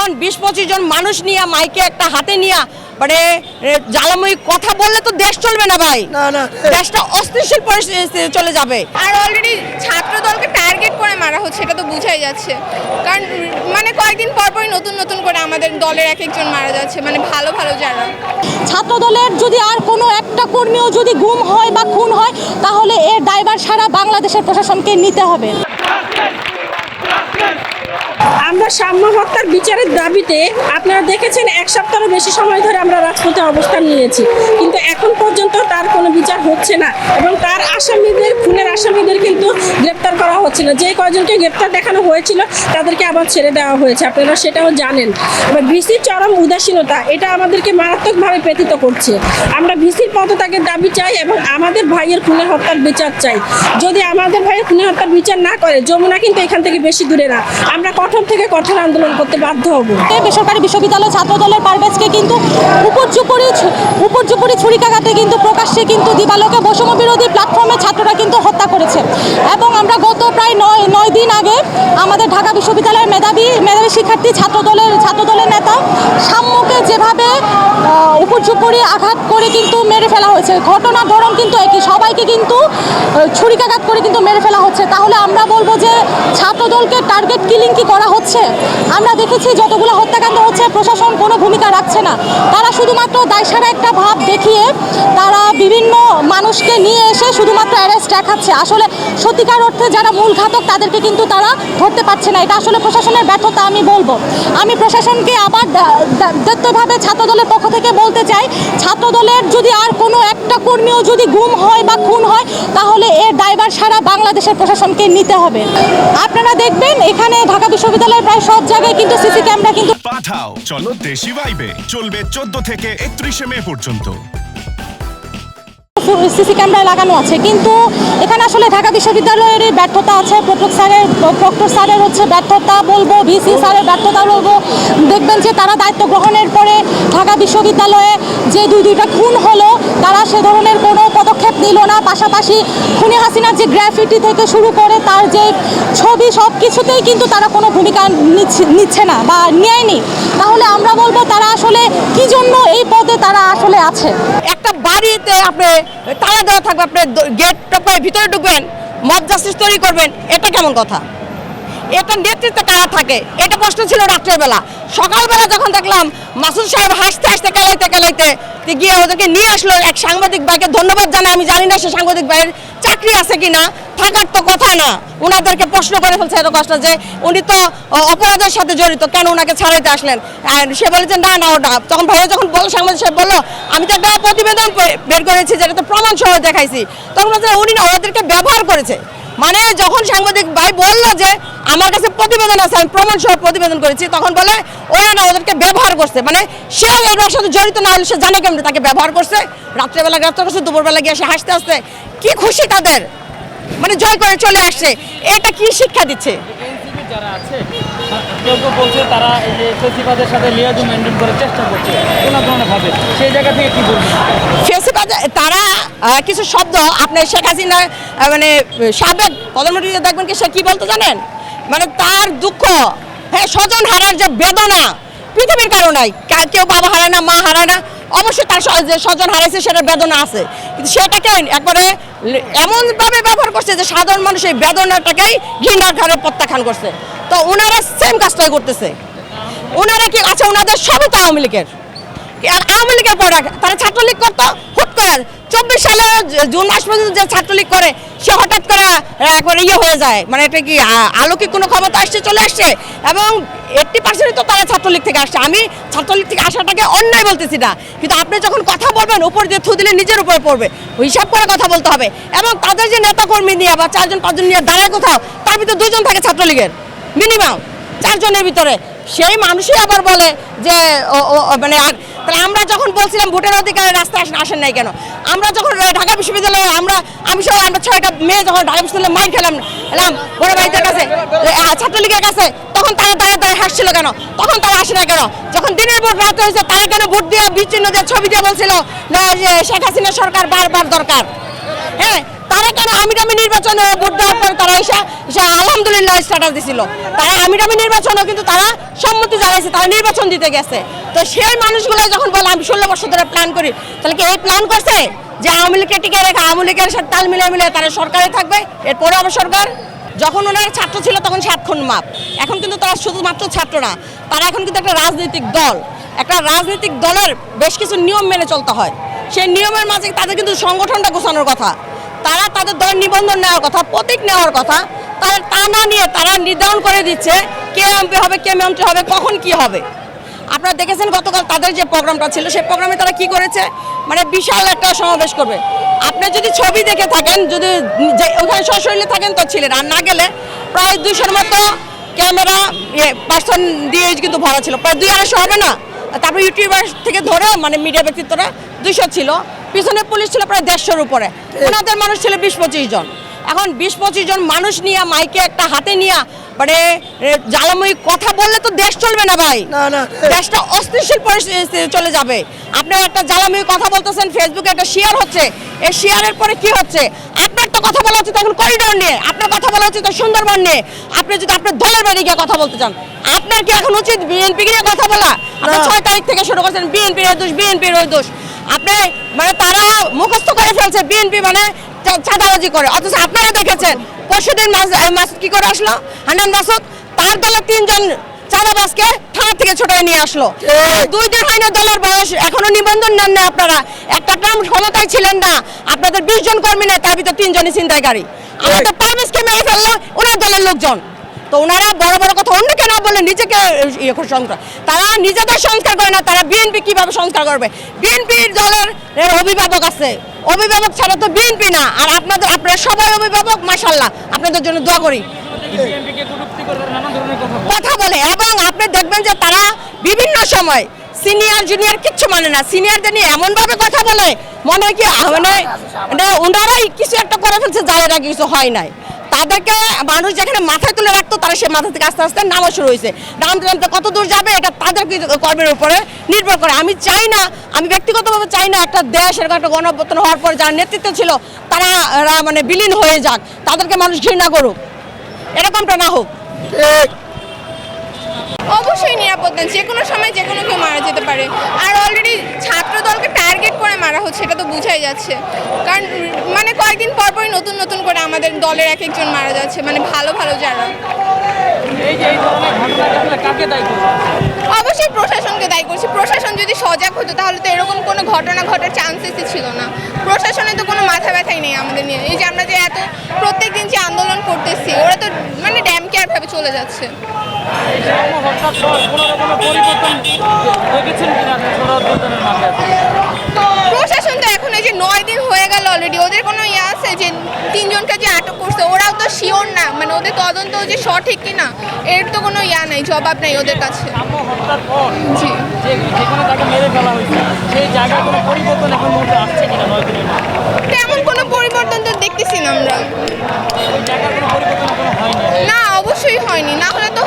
যখন ২০-২৫ জন মানুষ নিয়ে মাইকে একটা হাতে নিয়ে মানে জ্বালাময়ী কথা বললে তো দেশ চলবে না ভাই, দেশটা অস্থিতিশীল পরিস্থিতিতে চলে যাবে। আর অলরেডি ছাত্র দলকে টার্গেট করে মারা হচ্ছে, এটা তো বোঝাই যাচ্ছে। কারণ মানে কয়েকদিন পরপরই নতুন নতুন করে আমাদের দলের এক একজন মারা যাচ্ছে, মানে ভালো ভালো যারা। ছাত্র দলের যদি আর কোনো একটা কর্মীও যদি গুম হয় বা খুন হয়, তাহলে এর দায়ভার সারা বাংলাদেশের প্রশাসনকে নিতে হবে। আমরা সাম্য হত্যার বিচারের দাবিতে আপনারা দেখেছেন এক সপ্তাহেরও বেশি সময় ধরে আমরা রাজপথে অবস্থান নিয়েছি, কিন্তু এখন পর্যন্ত তার কোনো বিচার হচ্ছে না এবং তার আসামিদের, খুনের আসামিদের কিন্তু গ্রেপ্তার করা হচ্ছে না। যে কয়জনকে গ্রেপ্তার দেখানো হয়েছিল তাদেরকে আবার ছেড়ে দেওয়া হয়েছে, আপনারা সেটাও জানেন। এবার ভিসির চরম উদাসীনতা এটা আমাদেরকে মারাত্মকভাবে ব্যথিত করছে। আমরা ভিসির পদত্যাগের দাবি চাই এবং আমাদের ভাইয়ের খুনের হত্যার বিচার চাই। যদি আমাদের ভাইয়ের খুনের হত্যার বিচার না করে, যমুনা কিন্তু এখান থেকে বেশি দূরে না, আমরা কঠোর থেকে কঠোর আন্দোলন করতে বাধ্য হব। বেসরকারি বিশ্ববিদ্যালয় ছাত্র দলের পারভেজকে কিন্তু উপর্যুপরি ছুরিকাঘাতে কিন্তু প্রকাশ্যে কিন্তু দিবালোকে বৈষম্য বিরোধী প্ল্যাটফর্মে ছাত্ররা কিন্তু হত্যা করেছে। এবং আমরা গত প্রায় 9 দিন আগে আমাদের ঢাকা বিশ্ববিদ্যালয়ের মেধাবী শিক্ষার্থী ছাত্র দলের নেতা সাম্যকে যেভাবে উপর্যুপরি আঘাত করে কিন্তু মেরে ফেলা হয়েছে, ঘটনার ধরন কিন্তু একই, সবাইকে কিন্তু ছুরিকাঘাত করে কিন্তু মেরে ফেলা হচ্ছে। তাহলে আমরা বলবো যে ছাত্র দলকে টার্গেট কিলিং কি করা হচ্ছে? আমরা দেখেছি যতগুলো হত্যাকাণ্ড হচ্ছে প্রশাসন কোনো ভূমিকা রাখছে না, তারা শুধুমাত্র দায়সারা একটা ভাব দেখিয়ে তারা বিভিন্ন মানুষকে নিয়ে এসে শুধুমাত্র অ্যারেস্ট দেখাচ্ছে। আসলে সত্যিকার অর্থে যারা মূল ঘাতক তাদেরকে কিন্তু তারা ধরতে পারছে না। এটা আসলে প্রশাসনের ব্যর্থতা আমি বলবো। আমি প্রশাসনকে আবার দায়িত্বভাবে ছাত্র দলের পক্ষ থেকে বলতে চাই, ছাত্র দলের যদি আর কোনো একটা কর্মীও যদি গুম হয় বা খুন হয়, তাহলে এর দায়ভার সারা বাংলাদেশের প্রশাসনকে নিতে হবে। আপনারা দেখবেন এখানে ঢাকা বিশ্ববিদ্যালয়ের প্রায় সব জায়গায় কিন্তু সিসি ক্যামেরা কিন্তু পাঠাও চলো দেশি ভাইবে চলবে 14 থেকে 31 মে পর্যন্ত। সিসি ক্যামেরা লাগানো আছে, কিন্তু এখানে আসলে ঢাকা বিশ্ববিদ্যালয়েরই ব্যর্থতা আছে, প্রক্টর স্যারের হচ্ছে ব্যর্থতা বলবো, ভিসি স্যারের ব্যর্থতা বলবো। দেখবেন যে তারা দায়িত্ব গ্রহণের পরে ঢাকা বিশ্ববিদ্যালয়ে যে দুইটা খুন হলো, তারা সে ধরনের কোনো পদক্ষেপ নিল না। পাশাপাশি খুনি হাসিনার যে গ্রাফিটি থেকে শুরু করে তার যে ছবি, সব কিছুতেই কিন্তু তারা কোনো ভূমিকা নিচ্ছে না বা নেয়নি। তাহলে আমরা বলবো তারা আসলে কি জন্য এই পদে তারা আসলে আছে। একটা বাড়িতে আপনি তালা দেওয়া থাকবে, আপনি গেট টপে ভিতরে ঢুকবেন, মব জাস্টিস তৈরি করবেন, এটা কেমন কথা? এটা নেতৃত্বে কারা থাকে? এটা প্রশ্ন ছিল রাত্রের বেলা। সকালবেলা যখন দেখলাম মাসুদ সাহেব হাসতে হাসতে কেলাইতে গিয়ে ওদেরকে নিয়ে আসলো, এক সাংবাদিক ভাইকে ধন্যবাদ জানাই। আমি জানি না সে সাংবাদিক ভাইয়ের চাকরি আছে কিনা, থাকার তো কথা না। ওনাদেরকে প্রশ্ন করে ফেলছে এত কষ্ট যে উনি তো অপরাধের সাথে জড়িত, কেন ওনাকে ছাড়াইতে আসলেন? সে বলেছে না ওটা। তখন ভাইয়া যখন বললো, সাংবাদিক সাহেব বললো আমি তো একটা প্রতিবেদন বের করেছি যেটা তো প্রমাণ সহ দেখাইছি, তখন বলছে উনি না ওদেরকে ব্যবহার করেছে। মানে যখন সাংবাদিক ভাই বললো যে আমার কাছে প্রতিবেদন আছে, আমি প্রমাণ সহ প্রতিবেদন করেছি, তখন বলে ওরা না ওদেরকে ব্যবহার করছে। মানে সে এটার সাথে জড়িত না হলে সে জানে কেমন তাকে ব্যবহার করছে। রাত্রেবেলা গ্রেপ্তার করছে, দুপুরবেলা গিয়ে সে হাসতে হাসতে কি খুশি তাদের, মানে জয় করে চলে আসছে। এটা কি শিক্ষা দিচ্ছে? যারা আছে কেউ বলছে তারা এই যে ফেসিবাদের সাথে লিয়াজু মেনটেন করার চেষ্টা করছে কোনো ধরনের ভাবে, সেই জায়গা থেকে কি বলবেন? ফেসিবাদ তারা কিছু শব্দ আপনার শেখ হাসিনা মানে সাবেক প্রধানমন্ত্রী দেখবেন কি সে কি বলতে জানেন? মানে তার দুঃখ, হ্যাঁ, স্বজন হারার যে বেদনা পৃথিবীর কারো নাই। কেউ বাবা হারায় না, মা হারায় না, অবশ্যই তার যে স্বজন হারাইছে সেটার বেদনা আছে, কিন্তু সেটাকে একবারে এমনভাবে ব্যবহার করছে যে সাধারণ মানুষ এই বেদনাটাকেই ঘৃণার ঘরে প্রত্যাখ্যান করছে। তো ওনারা সেম কাজটাই করতেছে। ওনারা কি আছে, ওনাদের সবই তো আওয়ামী লীগের। আর আওয়ামী লীগের পর তারা ছাত্রলীগ করতো, হুট করে 24 সালে জুন মাস পর্যন্ত যে ছাত্রলীগ করে সে হঠাৎ করে একবার হয়ে যায়। মানে এটা কি আলৌকিক কোনো ক্ষমতা আসছে, চলে আসছে, এবং 80% তো তারা ছাত্রলীগ থেকে আসছে। আমি ছাত্রলীগ থেকে আসাটাকে অন্যায় বলতেছি না, কিন্তু আপনি যখন কথা বলবেন উপর দিয়ে থু দিলে নিজের উপরে পড়বে, হিসাব করে কথা বলতে হবে। এবং তাদের যে নেতাকর্মী নিয়ে বা 4-5 জন নিয়ে দাঁড়ায় কোথাও, তার ভিতরে 2 জন থাকে ছাত্রলীগের, মিনিমাম 4 জনের ভিতরে। সেই মানুষই আবার বলে যে মানে তাহলে আমরা যখন বলছিলাম ভোটের অধিকারে রাস্তায় আসেন নাই কেন? আমরা যখন ঢাকা বিশ্ববিদ্যালয়ে আমরা 6টা মেয়ে যখন ঢাকা বিশ্ববিদ্যালয়ে মাইর খেলাম বড় ভাইদের কাছে, ছাত্রলীগের কাছে, তখন তারা দাঁড়িয়ে হাসছিল কেন? তখন তারা আসে না কেন? যখন দিনের ভোট রাত হয়েছে তারা কেন ভোট দিয়ে বিচ্ছিন্ন দিয়ে ছবি দিয়ে বলছিল না যে শেখ হাসিনা সরকার বারবার দরকার? হ্যাঁ, তারা কেন আমিরামি নির্বাচনে ভোট দেওয়ার পরে তারা এসে আলহামদুলিল্লাহ স্ট্যাটাস দিছিল। তারা আমিরামি নির্বাচনও কিন্তু তারা সম্মতি জানাইছে, তারা নির্বাচন দিতে গেছে। তো সেই মানুষগুলো যখন বলে আমি 16 বছর ধরে প্ল্যান করি, তাহলে কি এই প্ল্যান করছে যে আওয়ামী লীগকে টিকে রেখে আওয়ামী লীগের সাথে তাল মিলিয়ে তারা সরকারে থাকবে? এরপরে আবার সরকার যখন ওনারা ছাত্র ছিল তখন 7 খুন মাপ। এখন কিন্তু তারা শুধুমাত্র ছাত্র না, তারা এখন কিন্তু একটা রাজনৈতিক দল। একটা রাজনৈতিক দলের বেশ কিছু নিয়ম মেনে চলতে হয়। সেই নিয়মের মাঝে তাদের কিন্তু সংগঠনটা গোছানোর কথা, তারা তাদের দলের নিবন্ধন নেওয়ার কথা, প্রতীক নেওয়ার কথা। তারা তা না নিয়ে তারা নির্ধারণ করে দিচ্ছে কে এমপি হবে, কে মন্ত্রী হবে, কখন কি হবে। আপনারা দেখেছেন গতকাল তাদের যে প্রোগ্রামটা ছিল, সেই প্রোগ্রামে তারা কি করেছে, মানে বিশাল একটা সমাবেশ করবে। আপনি যদি ছবি দেখে থাকেন, যদি ওখানে সশরীরে থাকেন তো ছিলেন, আর না গেলে প্রায় 200-র মতো ক্যামেরা পার্সন দিয়ে কিন্তু ভরা ছিল, প্রায় 200-250 হবে না। তারপরে ইউটিউবার থেকে ধরে মানে মিডিয়া ব্যক্তিত্বরা 200 ছিল, পিছনে পুলিশ ছিল প্রায় 150-র উপরে, ওনাদের মানুষ ছিল 20-25 জন। এখন 20-25 জন মানুষ নিয়ে মাইকে একটা হাতে নিয়ে মানে জ্বালাময়ী কথা বললে তো দেশ চলবে না ভাই, দেশটা অস্থিতিশীল পরিস্থিতি চলে যাবে। আপনি একটা জ্বালাময়ী কথা বলতেছেন, ফেসবুকে একটা শেয়ার হচ্ছে, এই শেয়ারের পরে কি হচ্ছে? আপনার তো কথা বলা হচ্ছে তখন করিডোর নিয়ে, আপনার কথা বলা হচ্ছে তো সুন্দরবন নিয়ে। আপনি যদি আপনার দলের বাড়ি গিয়ে কথা বলতে চান, আপনার কি এখন উচিত বিএনপি নিয়ে কথা বলা? আপনি 6 তারিখ থেকে শুরু করছেন বিএনপির এই দোষ, বিএনপির ওই দোষ। আপনি মানে তারা মুখস্থ করে ফেলছে বিএনপি মানে চাঁদাবাজি করে, অথচ আপনারা দেখেছেন পরশুদিন মাসুদ কি করে আসলো, হান্নান মাসুদ তার দলের 3 জন চাঁদাবাজকে থানা থেকে ছোটায় নিয়ে আসলো। 2 দিন হয়নি দলের বয়স, এখনো নিবন্ধন নেন না আপনারা, একটা টার্ম ক্ষমতায় ছিলেন না, আপনাদের 20 জন কর্মী নেই, তার ভিতরে 3 জনই ছিনতাইকারী। আমাদের পারভেজকে মেরে ফেললো ওনার দলের লোকজন। তো ওনারা বড় বড় কথা অন্যকে না বলে নিজেকে সংস্কার, তারা নিজেদের সংস্কার করে না, তারা বিএনপি কিভাবে সংস্কার করবে? বিএনপির দলের অভিভাবক আছে, অভিভাবক ছাড়া তো বিএনপি না। আর আপনারা সবাই অভিভাবক, মাশাআল্লাহ, আপনাদের জন্য দোয়া করি। কথা বলে এবং আপনি দেখবেন যে তারা বিভিন্ন সময় সিনিয়র জুনিয়র কিচ্ছু মানে না, সিনিয়রদের নিয়ে এমনভাবে কথা বলে মনে হয় কি মানে ওনারাই কিছু একটা করে ফেলছে, যারা কিছু হয় নাই। তাদেরকে মানুষ যেখানে মাথায় তুলে রাখতো, তারা সে মাথা থেকে আস্তে আস্তে নামা শুরু হয়েছে। নামতে নামতে কত দূর যাবে এটা তাদের কর্মের উপরে নির্ভর করে। আমি চাই না, আমি ব্যক্তিগতভাবে চাই না একটা দেশ এরকম একটা গণঅভ্যুত্থান হওয়ার পর যারা নেতৃত্ব ছিল তারা মানে বিলীন হয়ে যাক, তাদেরকে মানুষ ঘৃণা করুক, এরকমটা না হোক। অবশ্যই নিরাপদ না, যে কোনো সময় যে কোনো কেউ মারা যেতে পারে। আর অলরেডি ছাত্র দলকে টার্গেট করে মারা হচ্ছে, এটা তো বোঝাই যাচ্ছে। কারণ মানে কয়েকদিন পরপরই নতুন নতুন করে আমাদের দলের এক একজন মারা যাচ্ছে, মানে ভালো ভালো যারা। অবশ্যই প্রশাসনকে দায়ী করছি। প্রশাসন যদি সজাগ হতো তাহলে তো এরকম কোনো ঘটনা ঘটার চান্সেসই ছিল না। প্রশাসনে তো কোনো মাথা ব্যথাই নেই আমাদের নিয়ে। এই যে আমরা যে এত প্রত্যেকদিন যে আন্দোলন করতেছি, ওরা তো মানে ড্যাম কেয়ার ভাবে চলে যাচ্ছে। প্রশাসন তো এখন এই যে 9 দিন হয়ে গেল অলরেডি, ওদের কোনো ইয়ে আছে যে 3 জনকে যে আটক করছে, ওরাও তো শিওর না, মানে ওদের তদন্ত যে সঠিক কিনা এর তো কোনো ইয়া নাই, জবাব নাই ওদের কাছে। জি, যেখানে তাকে মেরে ফেলা হয়েছে সেই জায়গায় কোনো পরিবর্তন এখন মধ্যে আসছে কিনা 9 দিনের মধ্যে? তেমন কোনো পরিবর্তন তো দেখতেছি না আমরা। ওই জায়গায় কোনো পরিবর্তন এখনো হয়নি। না, অবশ্যই হয়নি, না হলে তো